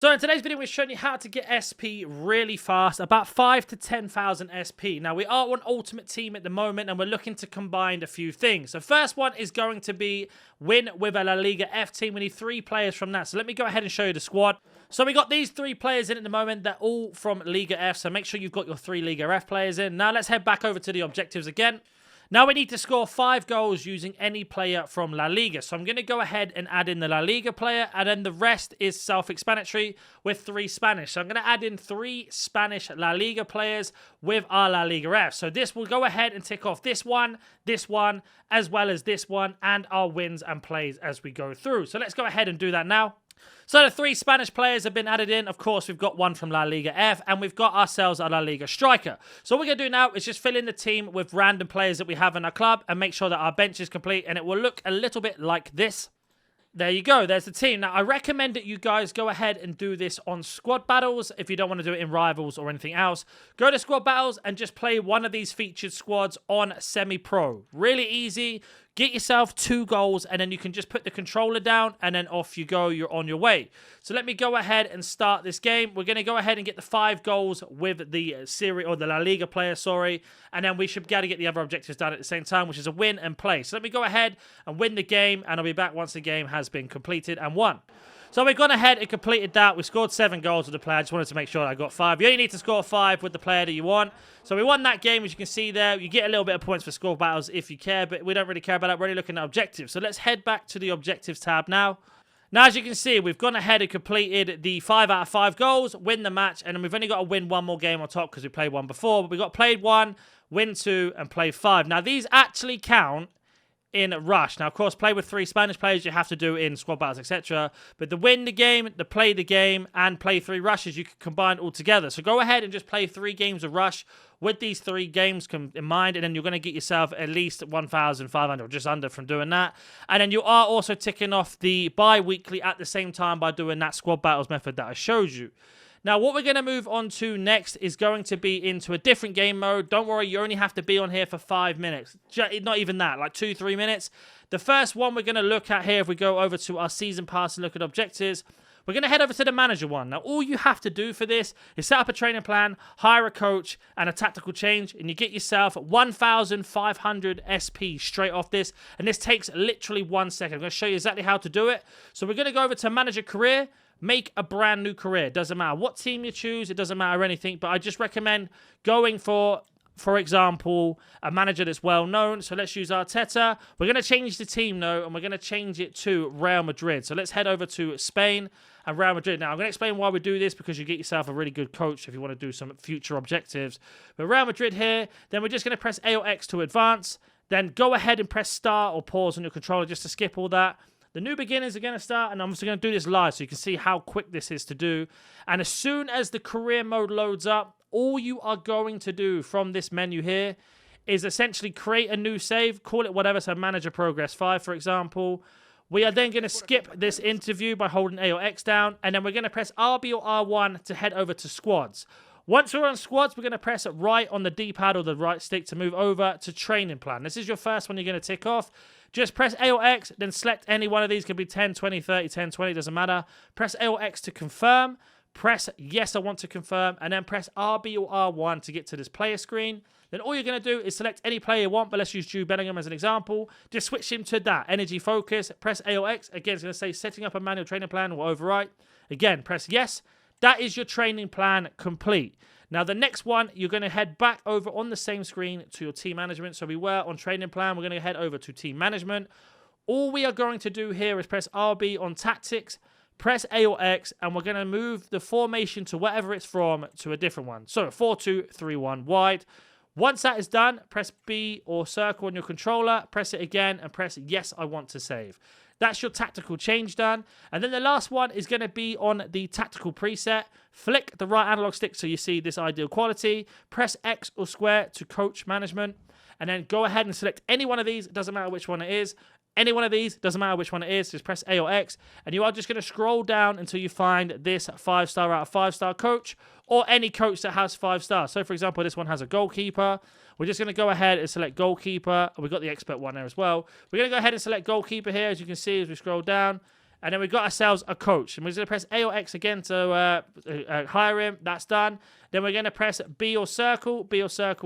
So in today's video, we're showing you how to get SP really fast, about 5 to 10,000 SP. Now, we are on Ultimate Team at the moment, and we're looking to combine a few things. The first one is going to be win with a La Liga F team. We need 3 players from that. So let me go ahead and show you the squad. So we got these 3 players in at the moment. They're all from Liga F, so make sure you've got your 3 Liga F players in. Now let's head back over to the objectives again. Now we need to score 5 goals using any player from La Liga. So I'm going to go ahead and add in the La Liga player, and then the rest is self-explanatory with 3 Spanish. So I'm going to add in 3 Spanish La Liga players with our La Liga F. So this will go ahead and tick off this one, as well as this one, and our wins and plays as we go through. So let's go ahead and do that now. So the 3 Spanish players have been added in. Of course, we've got one from La Liga F, and we've got ourselves a La Liga striker. So what we're going to do now is just fill in the team with random players that we have in our club and make sure that our bench is complete, and it will look a little bit like this. There you go. There's the team. Now, I recommend that you guys go ahead and do this on squad battles if you don't want to do it in rivals or anything else. Go to squad battles and just play one of these featured squads on semi-pro. Really easy. Get yourself 2 goals, and then you can just put the controller down, and then off you go. You're on your way. So let me go ahead and start this game. We're going to go ahead and get the 5 goals with the Serie or the La Liga player, sorry, and then we should be able to get the other objectives done at the same time, which is a win and play. So let me go ahead and win the game, and I'll be back once the game has been completed and won. So we've gone ahead and completed that. We scored 7 goals with the player. I just wanted to make sure I got 5. You only need to score 5 with the player that you want. So we won that game, as you can see there. You get a little bit of points for score battles if you care, but we don't really care about that. We're only looking at objectives. So let's head back to the objectives tab now. Now, as you can see, we've gone ahead and completed the 5 out of 5 goals, win the match, and then we've only got to win 1 more game on top because we played 1 before. But we got played 1, win 2, and play 5. Now, these actually count in rush. Now, of course, play with 3 Spanish players, you have to do in squad battles, etc. But the win the game, the play the game, and play 3 rushes, you can combine all together. So go ahead and just play 3 games of rush with these 3 games in mind, and then you're going to get yourself at least 1,500 or just under from doing that. And then you are also ticking off the bi-weekly at the same time by doing that squad battles method that I showed you. Now, what we're going to move on to next is going to be into a different game mode. Don't worry, you only have to be on here for 5 minutes. Not even that, like 2-3 minutes. The first one we're going to look at here, if we go over to our season pass and look at objectives, we're going to head over to the manager one. Now, all you have to do for this is set up a training plan, hire a coach, and a tactical change, and you get yourself 1,500 SP straight off this, and this takes literally 1 second. I'm going to show you exactly how to do it. So we're going to go over to manager career. Make a brand new career. It doesn't matter what team you choose. It doesn't matter anything. But I just recommend going for example, a manager that's well known. So let's use Arteta. We're going to change the team though, and we're going to change it to Real Madrid. So let's head over to Spain and Real Madrid. Now, I'm going to explain why we do this, because you get yourself a really good coach if you want to do some future objectives. But Real Madrid here, then we're just going to press A or X to advance. Then go ahead and press start or pause on your controller just to skip all that. The new beginners are going to start, and I'm just going to do this live so you can see how quick this is to do. And as soon as the career mode loads up, all you are going to do from this menu here is essentially create a new save, call it whatever, so manager progress 5, for example. We are then going to skip this interview by holding A or X down, and then we're going to press RB or R1 to head over to squads. Once we're on squads, we're going to press right on the D-pad or the right stick to move over to training plan. This is your first one you're going to tick off. Just press A or X, then select any one of these. It could be 10, 20, 30, 10, 20, doesn't matter. Press A or X to confirm. Press yes, I want to confirm. And then press RB or R1 to get to this player screen. Then all you're going to do is select any player you want, but let's use Jude Bellingham as an example. Just switch him to that. Energy focus. Press A or X. Again, it's going to say setting up a manual training plan will overwrite. Again, press yes. That is your training plan complete. Now, the next one, you're going to head back over on the same screen to your team management. So we were on training plan. We're going to head over to team management. All we are going to do here is press RB on tactics, press A or X, and we're going to move the formation to whatever it's from to a different one. So 4-2-3-1 wide. Once that is done, press B or circle on your controller, press it again, and press yes, I want to save. That's your tactical change done. And then the last one is going to be on the tactical preset. Flick the right analog stick so you see this ideal quality. Press X or square to coach management. And then go ahead and select any one of these. It doesn't matter which one it is. Any one of these, doesn't matter which one it is, just press A or X, and you are just going to scroll down until you find this 5-star out of 5-star coach, or any coach that has 5 stars. So, for example, this one has a goalkeeper. We're just going to go ahead and select goalkeeper. We've got the expert one there as well. We're going to go ahead and select goalkeeper here, as you can see as we scroll down. And then we've got ourselves a coach. And we're going to press A or X again to hire him. That's done. Then we're going to press B or circle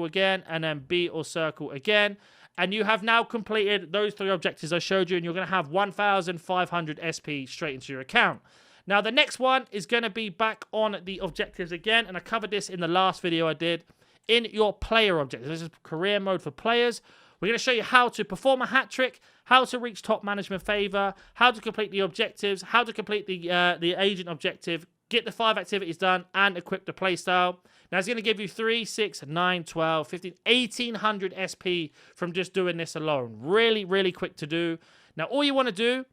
again, and then B or circle again. And you have now completed those 3 objectives I showed you, and you're going to have 1,500 SP straight into your account. Now, the next one is going to be back on the objectives again, and I covered this in the last video I did, in your player objectives. This is career mode for players. We're going to show you how to perform a hat trick, how to reach top management favor, how to complete the objectives, how to complete the agent objective, get the 5 activities done, and equip the playstyle. Now, it's going to give you 3, 6, 9, 12, 15, 1,800 SP from just doing this alone. Really, really quick to do. Now, all you want to do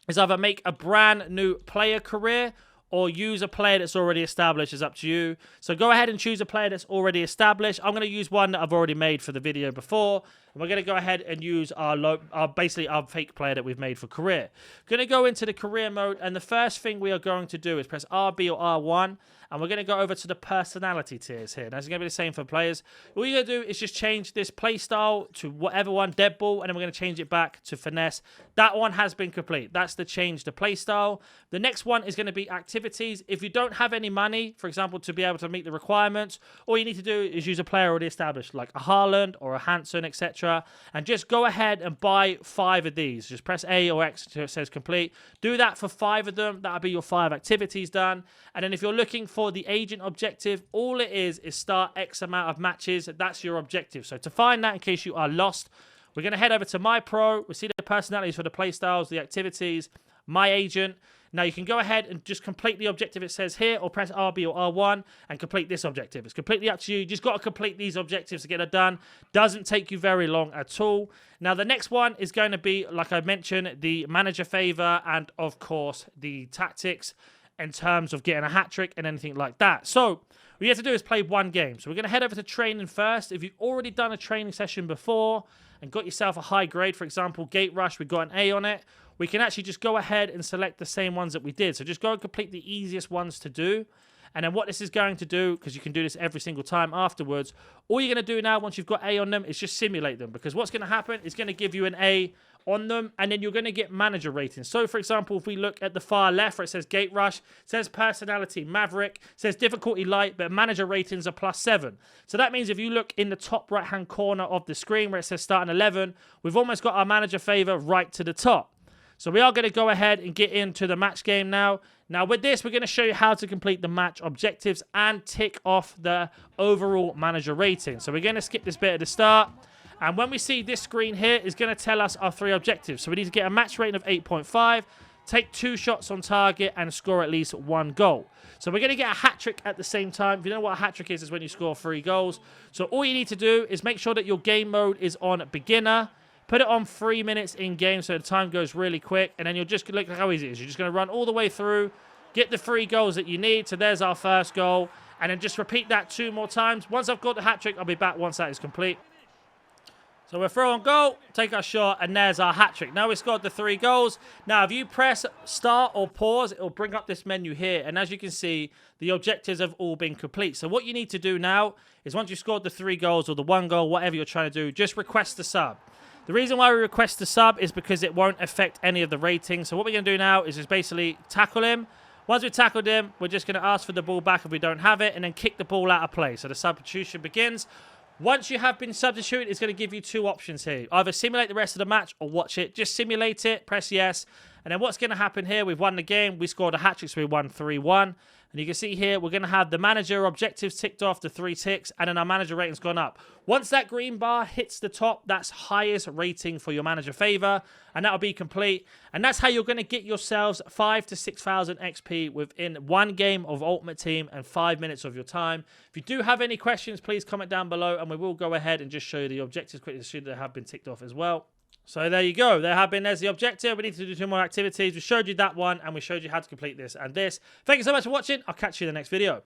is either make a brand new player career or use a player that's already established. Is up to you. So go ahead and choose a player that's already established. I'm going to use one that I've already made for the video before. And we're going to go ahead and use basically our fake player that we've made for career. Going to go into the career mode, and the first thing we are going to do is press RB or R1, and we're going to go over to the personality tiers here. Now, it's going to be the same for players. All you're going to do is just change this play style to whatever one, dead ball, and then we're going to change it back to finesse. That one has been complete. That's the change to play style. The next one is going to be activities. If you don't have any money, for example, to be able to meet the requirements, all you need to do is use a player already established, like a Haaland or a Hansen, etc. And just go ahead and buy 5 of these. Just press A or X until it says complete. Do that for 5 of them. That'll be your 5 activities done. And then if you're looking for the agent objective, all it is start X amount of matches. That's your objective. So to find that, in case you are lost, we're going to head over to My Pro. We see the personalities for the playstyles, the activities, My Agent. Now you can go ahead and just complete the objective it says here, or press RB or R1 and complete this objective. It's completely up to you. You just got to complete these objectives to get it done. Doesn't take you very long at all. Now the next one is going to be, like I mentioned, the manager favor and of course the tactics in terms of getting a hat trick and anything like that. So what you have to do is play one game. So we're going to head over to training first. If you've already done a training session before and got yourself a high grade, for example, Gate Rush, we got an A on it, we can actually just go ahead and select the same ones that we did. So just go and complete the easiest ones to do. And then what this is going to do, because you can do this every single time afterwards, all you're going to do now once you've got A on them is just simulate them. Because what's going to happen is going to give you an A on them, and then you're going to get manager ratings. So, for example, if we look at the far left where it says Gate Rush, it says personality Maverick, it says difficulty light, but manager ratings are +7. So that means if you look in the top right-hand corner of the screen where it says starting 11, we've almost got our manager favor right to the top. So we are going to go ahead and get into the match game now. Now with this, we're going to show you how to complete the match objectives and tick off the overall manager rating. So we're going to skip this bit at the start. And when we see this screen here, it's going to tell us our 3 objectives. So we need to get a match rating of 8.5, take 2 shots on target, and score at least 1 goal. So we're going to get a hat trick at the same time. If you know what a hat trick is, it's when you score 3 goals. So all you need to do is make sure that your game mode is on beginner. Put it on 3 minutes in game so the time goes really quick. And then you'll just look at how easy it is. You're just going to run all the way through, get the 3 goals that you need. So there's our first goal. And then just repeat that 2 more times. Once I've got the hat trick, I'll be back once that is complete. So we're through on goal, take our shot, and there's our hat trick. Now we've scored the 3 goals. Now if you press start or pause, it'll bring up this menu here. And as you can see, the objectives have all been complete. So what you need to do now is once you've scored the 3 goals or the 1 goal, whatever you're trying to do, just request a sub. The reason why we request the sub is because it won't affect any of the ratings. So what we're going to do now is just basically tackle him. Once we've tackled him, we're just going to ask for the ball back if we don't have it, and then kick the ball out of play. So the substitution begins. Once you have been substituted, it's going to give you 2 options here. Either simulate the rest of the match or watch it. Just simulate it, press yes. And then what's going to happen here, we've won the game. We scored a hat-trick, so we won 3-1. And you can see here, we're going to have the manager objectives ticked off to 3 ticks, and then our manager rating's gone up. Once that green bar hits the top, that's highest rating for your manager favor, and that'll be complete. And that's how you're going to get yourselves 5,000 to 6,000 XP within 1 game of Ultimate Team and 5 minutes of your time. If you do have any questions, please comment down below, and we will go ahead and just show you the objectives quickly so they have been ticked off as well. So there you go. There's the objective. We need to do 2 more activities. We showed you that one, and we showed you how to complete this and this. Thank you so much for watching. I'll catch you in the next video.